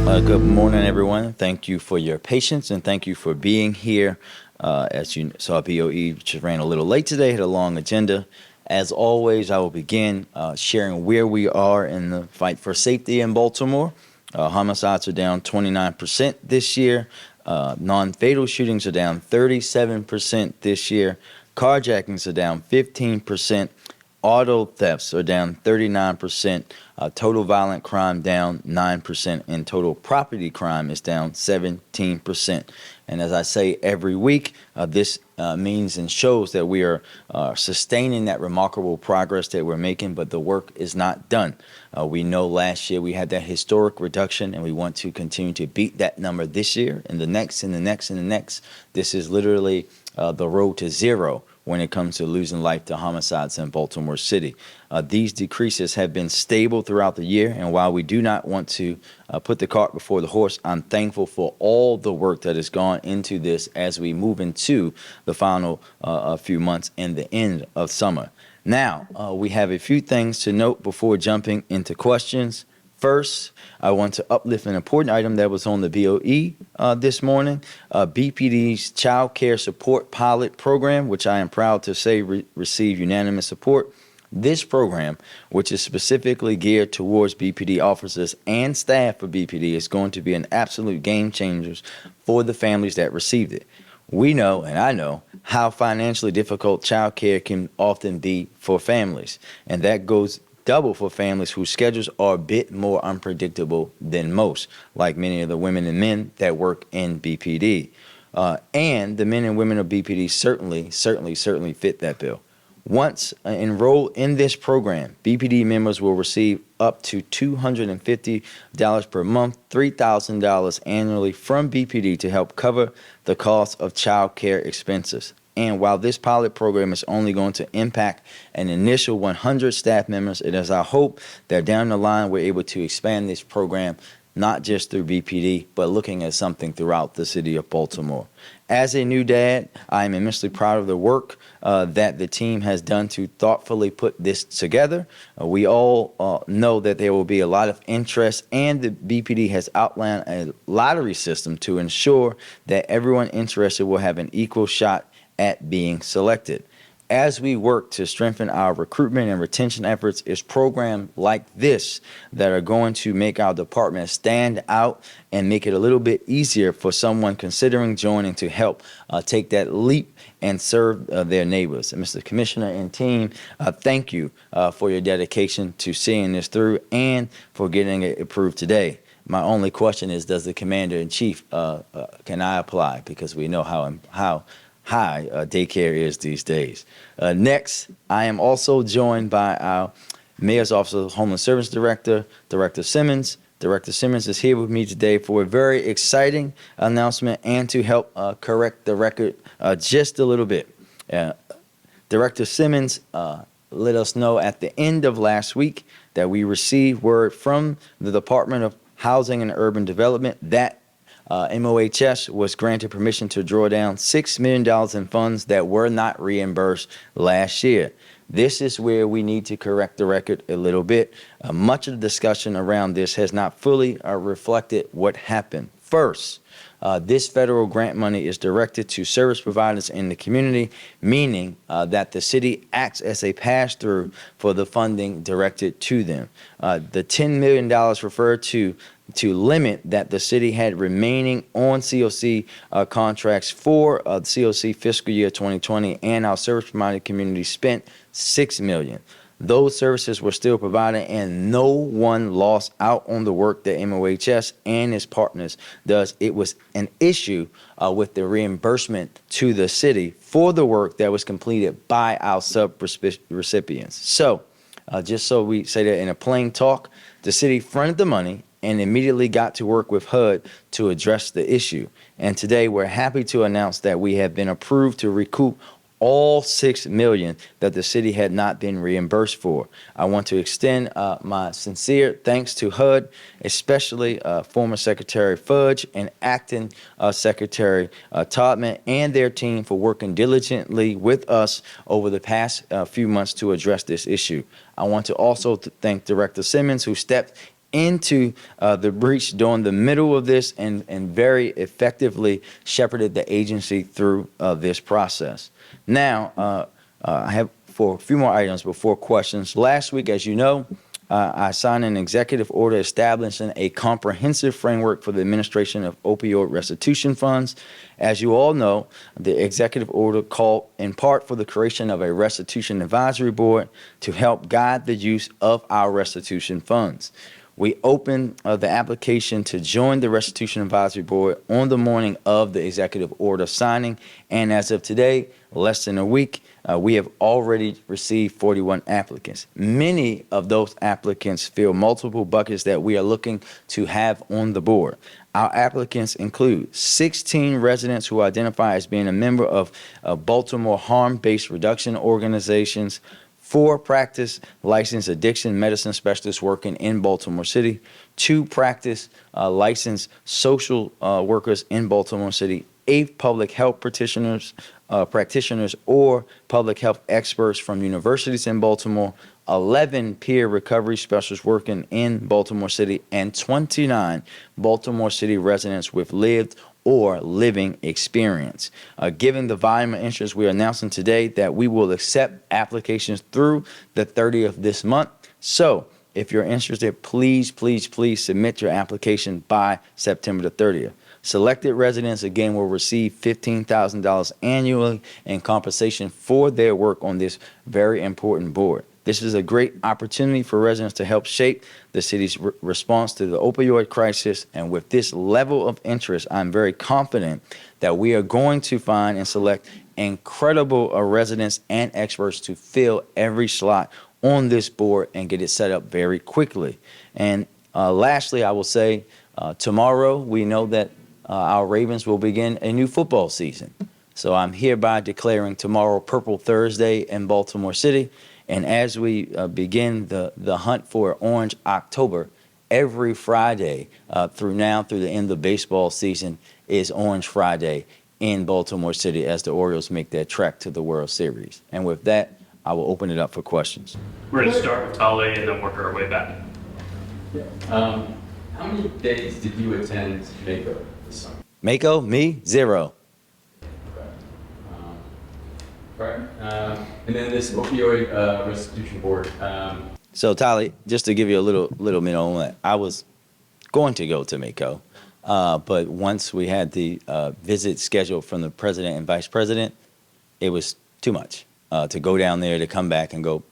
Good morning, everyone. Thank you for your patience and thank you for being here. As you saw, BOE just ran a little late today, had a long agenda. As always, I will begin sharing where we are in the fight for safety in Baltimore. Homicides are down 29% this year. Non-fatal shootings are down 37% this year. Carjackings are down 15%. Auto thefts are down 39%. Total violent crime down 9%, and total property crime is down 17%. And as I say every week, this means and shows that we are sustaining that remarkable progress that we're making, but the work is not done. We know last year we had that historic reduction, and we want to continue to beat that number this year and the next and the next and the next. This is literally the road to zero when it comes to losing life to homicides in Baltimore City. These decreases have been stable throughout the year, and while we do not want to put the cart before the horse, I'm thankful for all the work that has gone into this as we move into the final few months and the end of summer. Now, we have a few things to note before jumping into questions. First, I want to uplift an important item that was on the BOE this morning, BPD's Childcare Support Pilot program, which I am proud to say received unanimous support. This program, which is specifically geared towards BPD officers and staff of BPD, is going to be an absolute game changer for the families that received it. We know, and I know, how financially difficult childcare can often be for families, and that goes double for families whose schedules are a bit more unpredictable than most, like many of the women and men that work in BPD. And the men and women of BPD certainly fit that bill. Once enrolled in this program, BPD members will receive up to $250 per month, $3,000 annually from BPD to help cover the cost of child care expenses. And while this pilot program is only going to impact an initial 100 staff members, it is our hope that down the line we're able to expand this program not just through BPD, but looking at something throughout the city of Baltimore. As a new dad, I am immensely proud of the work that the team has done to thoughtfully put this together. We all know that there will be a lot of interest, and the BPD has outlined a lottery system to ensure that everyone interested will have an equal shot at being selected. As we work to strengthen our recruitment and retention efforts, it's programs like this that are going to make our department stand out and make it a little bit easier for someone considering joining to help take that leap and serve their neighbors. And Mr. Commissioner and team, thank you for your dedication to seeing this through and for getting it approved today. My only question is, does the Commander-in-Chief, can I apply? Because we know how high daycare is these days. Next, I am also joined by our Mayor's Office of Homeless Service Director, Director Simmons. Director Simmons is here with me today for a very exciting announcement and to help correct the record just a little bit. Director Simmons let us know at the end of last week that we received word from the Department of Housing and Urban Development that MOHS was granted permission to draw down $6 million in funds that were not reimbursed last year. This is where we need to correct the record a little bit. Much of the discussion around this has not fully reflected what happened. First, this federal grant money is directed to service providers in the community, meaning that the city acts as a pass-through for the funding directed to them. The $10 million referred to limit that the city had remaining on COC contracts for the COC fiscal year 2020, and our service provider community spent $6 million. Those services were still provided, and no one lost out on the work that MOHS and its partners does. It was an issue with the reimbursement to the city for the work that was completed by our sub-recipients. So, just so we say that in a plain talk, the city fronted the money and immediately got to work with HUD to address the issue. And today we're happy to announce that we have been approved to recoup all $6 million that the city had not been reimbursed for. I want to extend my sincere thanks to HUD, especially former Secretary Fudge and Acting Secretary Todman and their team for working diligently with us over the past few months to address this issue. I want to also thank Director Simmons, who stepped into the breach during the middle of this and very effectively shepherded the agency through this process. Now, I have for a few more items before questions. Last week, as you know, I signed an executive order establishing a comprehensive framework for the administration of opioid restitution funds. As you all know, the executive order called in part for the creation of a restitution advisory board to help guide the use of our restitution funds. We opened the application to join the Restitution Advisory Board on the morning of the executive order signing, and as of today, less than a week, we have already received 41 applicants. Many of those applicants fill multiple buckets that we are looking to have on the board. Our applicants include 16 residents who identify as being a member of Baltimore harm-based reduction organizations, 4 practice licensed addiction medicine specialists working in Baltimore City, 2 practice licensed social workers in Baltimore City, 8 public health practitioners or public health experts from universities in Baltimore, 11 peer recovery specialists working in Baltimore City, and 29 Baltimore City residents with lived or living experience. Given the volume of interest, we are announcing today that we will accept applications through the 30th of this month. So if you're interested, please submit your application by September the 30th. Selected residents, again, will receive $15,000 annually in compensation for their work on this very important board. This is a great opportunity for residents to help shape the city's response to the opioid crisis. And with this level of interest, I'm very confident that we are going to find and select incredible residents and experts to fill every slot on this board and get it set up very quickly. And lastly, I will say tomorrow we know that our Ravens will begin a new football season. So I'm hereby declaring tomorrow Purple Thursday in Baltimore City. And as we begin the hunt for Orange October, every Friday through the end of the baseball season is Orange Friday in Baltimore City as the Orioles make their trek to the World Series. And with that, I will open it up for questions. We're going to start with Tale and then work our way back. Yeah. How many days did you attend Mako this summer? Mako, me, 0. Right. And then this opioid restitution board. So, Tali, just to give you a little bit on that, I was going to go to Mako, but once we had the visit scheduled from the president and vice president, it was too much to go down there, to come back and go.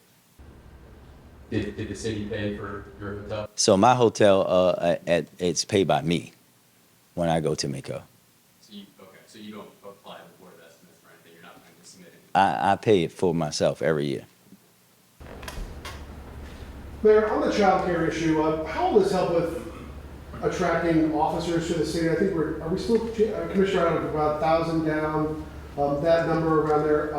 Did the city pay for your hotel? So my hotel, it's paid by me when I go to Mako. So you don't apply to the board of estimates or anything. You're not going to submit anything. I pay it for myself every year. Mayor, on the child care issue, how will this help with attracting officers to the city? I think are we still, Commissioner, out of about 1,000 down, that number around there,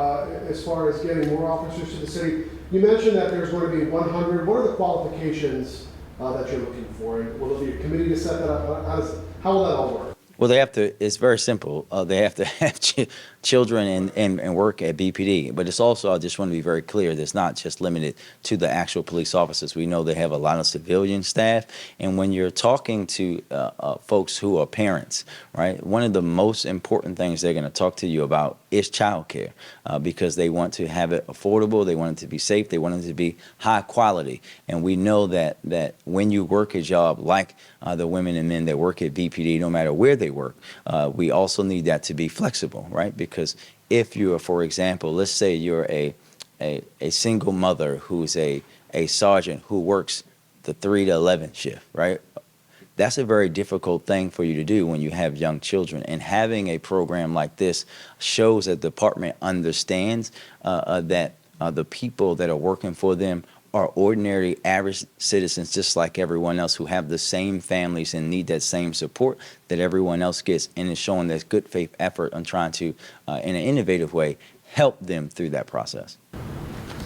as far as getting more officers to the city? You mentioned that there's going to be 100. What are the qualifications that you're looking for? And will there be a committee to set that up? How will that all work? Well, they have to. It's very simple. They have to have children and work at BPD. But it's also, I just want to be very clear, that it's not just limited to the actual police officers. We know they have a lot of civilian staff. And when you're talking to folks who are parents, right, one of the most important things they're going to talk to you about is childcare, because they want to have it affordable. They want it to be safe. They want it to be high quality. And we know that when you work a job like the women and men that work at BPD, no matter where they work, we also need that to be flexible, right? Because if you're, for example, let's say you're a single mother who's a sergeant who works the 3 to 11 shift, right? That's a very difficult thing for you to do when you have young children. And having a program like this shows that the department understands that the people that are working for them are ordinary, average citizens just like everyone else, who have the same families and need that same support that everyone else gets, and is showing this good faith effort on trying to, in an innovative way, help them through that process.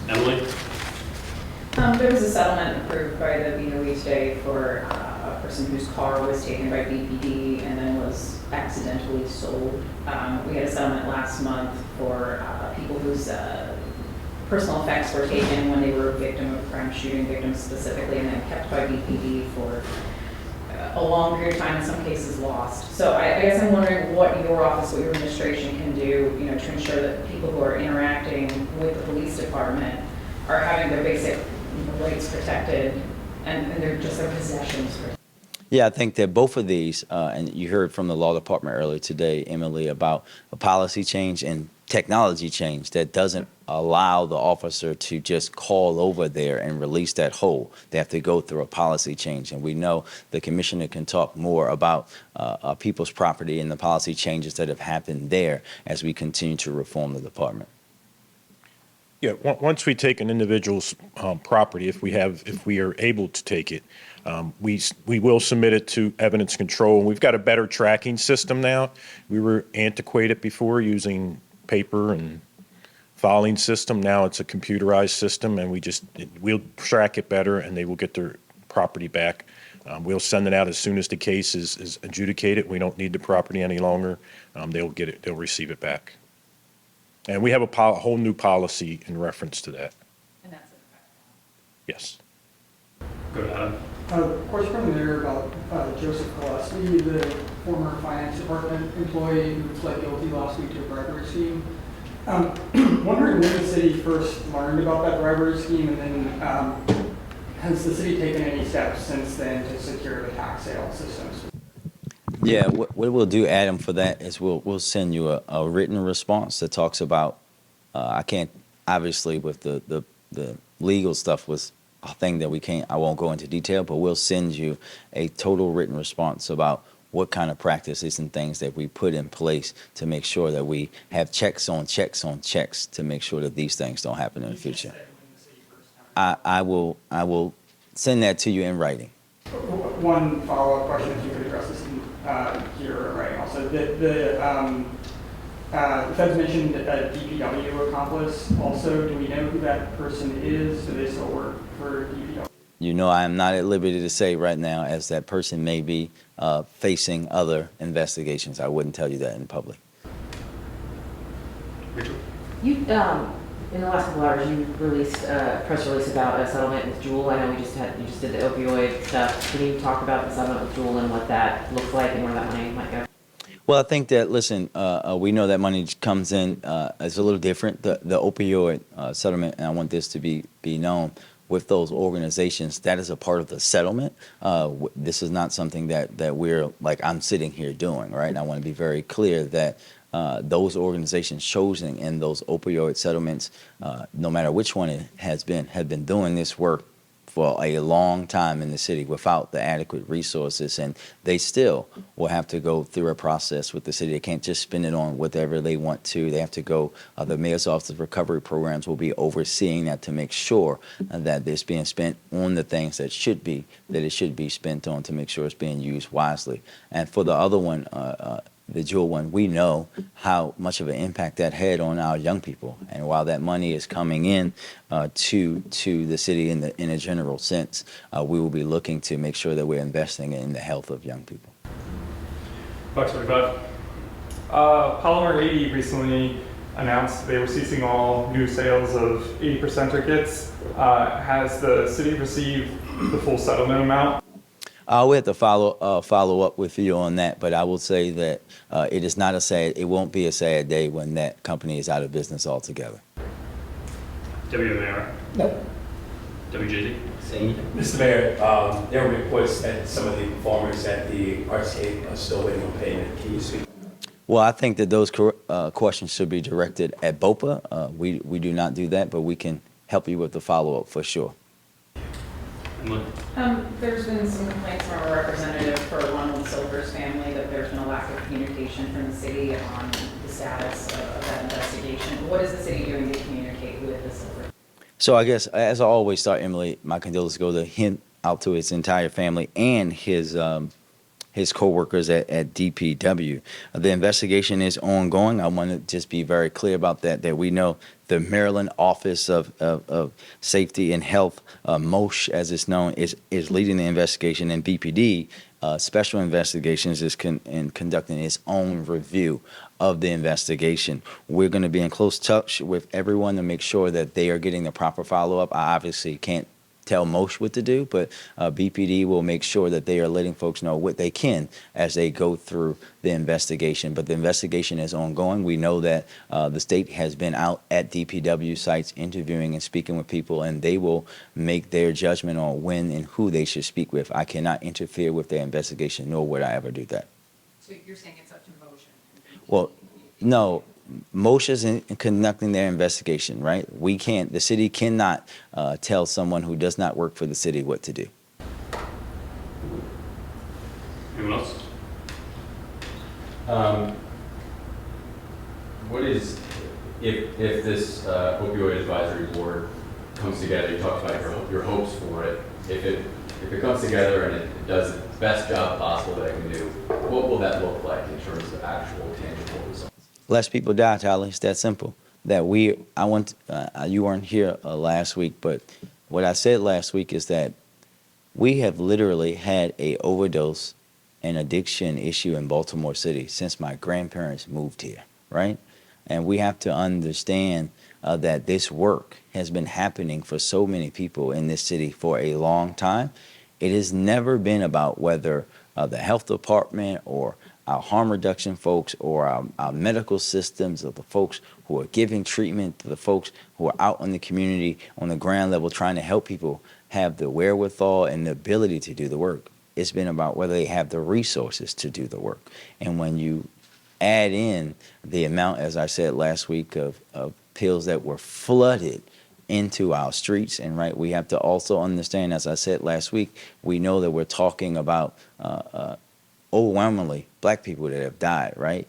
Emily? There was a settlement approved by the BOHA for a person whose car was taken by BPD and then was accidentally sold. We had a settlement last month for people whose personal effects were taken when they were a victim of crime, shooting victims specifically, and then kept by BPD for a long period of time, in some cases lost. So I guess I'm wondering what your office, what your administration can do, to ensure that the people who are interacting with the police department are having their basic rights protected and they're just their possessions. Yeah, I think that both of these, and you heard from the law department earlier today, Emily, about a policy change and technology change that doesn't allow the officer to just call over there and release that hold. They have to go through a policy change. And we know the commissioner can talk more about people's property and the policy changes that have happened there as we continue to reform the department. Yeah, once we take an individual's property, if we are able to take it, we will submit it to evidence control. And we've got a better tracking system now. We were antiquated before using paper and filing system. Now it's a computerized system, and we'll track it better, and they will get their property back. We'll send it out as soon as the case is adjudicated. We don't need the property any longer. They'll get it. They'll receive it back. And we have a whole new policy in reference to that. And that's it. Yes. Go to Adam. Question from there about Joseph Gillespie, the former finance department employee who pled guilty last week to a bribery scheme. Wondering when the city first learned about that bribery scheme, and then has the city taken any steps since then to secure the tax sale systems? Yeah, what we'll do, Adam, for that is we'll send you a written response that talks about, I can't, obviously with the legal stuff was a thing that I won't go into detail, but we'll send you a total written response about what kind of practices and things that we put in place to make sure that we have checks on checks on checks to make sure that these things don't happen in the future. I will send that to you in writing. One follow-up question, if you could address this here in writing also. The Feds mentioned a DPW accomplice. Also, do we know who that person is? Do they still work for DPW? I am not at liberty to say right now, as that person may be facing other investigations. I wouldn't tell you that in public. Rachel. You, in the last couple hours, you released a press release about a settlement with Juul. I know you just did the opioid stuff. Can you talk about the settlement with Juul and what that looks like and where that money might go? Well, I think that, listen, we know that money comes in. It's a little different. The opioid settlement, and I want this to be known, with those organizations, that is a part of the settlement. This is not something that we're, like, I'm sitting here doing, right? And I want to be very clear that those organizations chosen in those opioid settlements, no matter which one it has been, have been doing this work for a long time in the city without the adequate resources, and they still will have to go through a process with the city. They can't just spend it on whatever they want to. They have to go, the Mayor's Office of Recovery Programs will be overseeing that to make sure that it's being spent on the things that it should be spent on, to make sure it's being used wisely. And for the other one, the Juul one, we know how much of an impact that had on our young people. And while that money is coming in to the city in a general sense, we will be looking to make sure that we're investing in the health of young people. Box 45. Polymer 80 recently announced they were ceasing all new sales of 80% kits. Has the city received the full settlement amount? We have to follow up with you on that, but I will say that it won't be a sad day when that company is out of business altogether. WMAR. No. WJD. Mr. Mayor, there were reports that some of the performers at the Artscape are still waiting on payment. Can you speak? Well, I think that those questions should be directed at BOPA. We do not do that, but we can help you with the follow-up for sure. There's been some complaints from a representative for Ronald Silver's family that there's been a lack of communication from the city on the status of that investigation. What is the city doing to communicate with the Silver? So I guess, as I always start, Emily, my condolences go to him, out to his entire family and his co-workers at DPW. The investigation is ongoing. I want to just be very clear about that we know the Maryland Office of Safety and Health, MOHS as it's known, is leading the investigation, and BPD Special Investigations is conducting its own review of the investigation. We're going to be in close touch with everyone to make sure that they are getting the proper follow-up. I obviously can't tell MOHS what to do, but BPD will make sure that they are letting folks know what they can as they go through the investigation. But the investigation is ongoing. We know that the state has been out at DPW sites interviewing and speaking with people, and they will make their judgment on when and who they should speak with. I cannot interfere with their investigation, nor would I ever do that. So you're saying it's up to motion? Well, no. MOHS is in conducting their investigation, right? The city cannot tell someone who does not work for the city what to do. Anyone else? What is, if this opioid advisory board comes together, you talked about your hopes for it. If it comes together and it does the best job possible that it can do, what will that look like in terms of actual tangible results? Less people die, Tyler. It's that simple. You weren't here last week, but what I said last week is that we have literally had a overdose and addiction issue in Baltimore City since my grandparents moved here, right? And we have to understand that this work has been happening for so many people in this city for a long time. It has never been about whether the health department or our harm reduction folks or our medical systems, or the folks who are giving treatment, to the folks who are out in the community on the ground level trying to help people have the wherewithal and the ability to do the work. It's been about whether they have the resources to do the work. And when you add in the amount, as I said last week, of pills that were flooded into our streets, and right, we have to also understand, as I said last week, we know that we're talking about overwhelmingly black people that have died, right,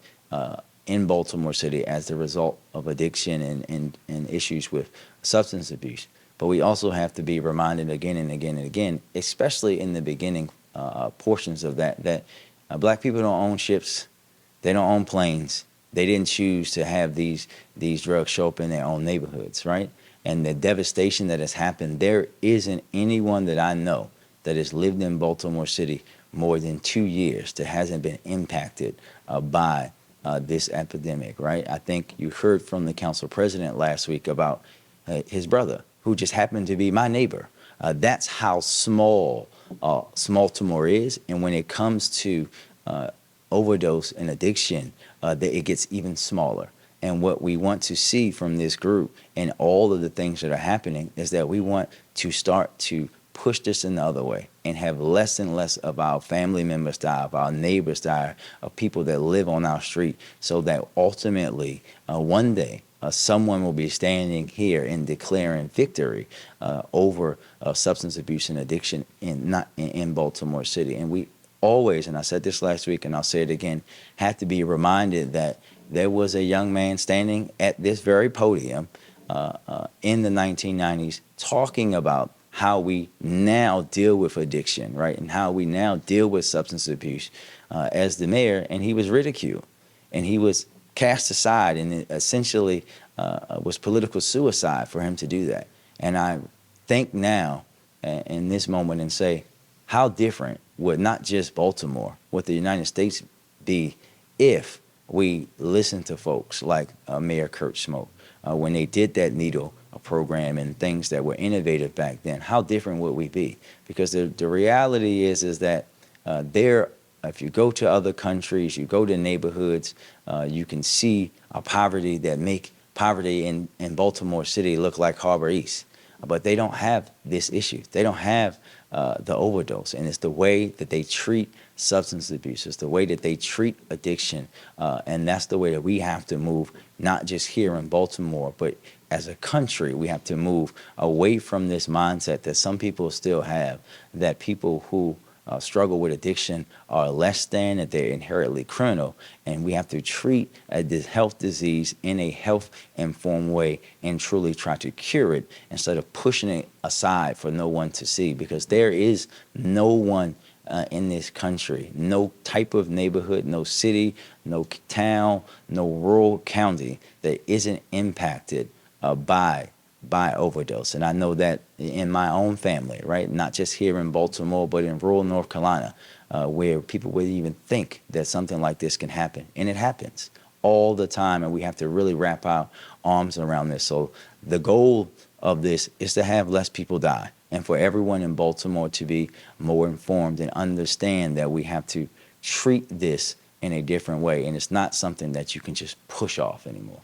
in Baltimore City as the result of addiction and issues with substance abuse. But we also have to be reminded again and again and again, especially in the beginning portions of that black people don't own ships, they don't own planes, they didn't choose to have these drugs show up in their own neighborhoods, right? And the devastation that has happened, there isn't anyone that I know that has lived in Baltimore City more than 2 years that hasn't been impacted by this epidemic, right? I think you heard from the council president last week about his brother, who just happened to be my neighbor. That's how small Baltimore is, and when it comes to overdose and addiction, it gets even smaller. And what we want to see from this group and all of the things that are happening is that we want to start to push this in the other way and have less and less of our family members die, of our neighbors die, of people that live on our street, so that ultimately one day someone will be standing here and declaring victory over substance abuse and addiction in Baltimore City. And we always, and I said this last week and I'll say it again, have to be reminded that there was a young man standing at this very podium in the 1990s talking about how we now deal with addiction, right, and how we now deal with substance abuse as the mayor, and he was ridiculed, and he was cast aside, and it essentially was political suicide for him to do that. And I think now, in this moment, and say, how different would not just Baltimore, would the United States be if we listened to folks like Mayor Kurt Smoke when they did that needle program and things that were innovative back then? How different would we be? Because the reality is that if you go to other countries, you go to neighborhoods, you can see a poverty that make poverty in Baltimore City look like Harbor East. But they don't have this issue. They don't have the overdose. And it's the way that they treat substance abuse. It's the way that they treat addiction. And that's the way that we have to move, not just here in Baltimore, but as a country. We have to move away from this mindset that some people still have, that people who struggle with addiction are less than, that they're inherently criminal. And we have to treat this health disease in a health-informed way and truly try to cure it instead of pushing it aside for no one to see, because there is no one in this country, no type of neighborhood, no city, no town, no rural county that isn't impacted by overdose. And I know that in my own family, right, not just here in Baltimore, but in rural North Carolina, where people wouldn't even think that something like this can happen. And it happens all the time, and we have to really wrap our arms around this. So the goal of this is to have less people die, and for everyone in Baltimore to be more informed and understand that we have to treat this in a different way, and it's not something that you can just push off anymore.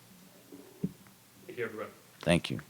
Thank you, everybody. Thank you.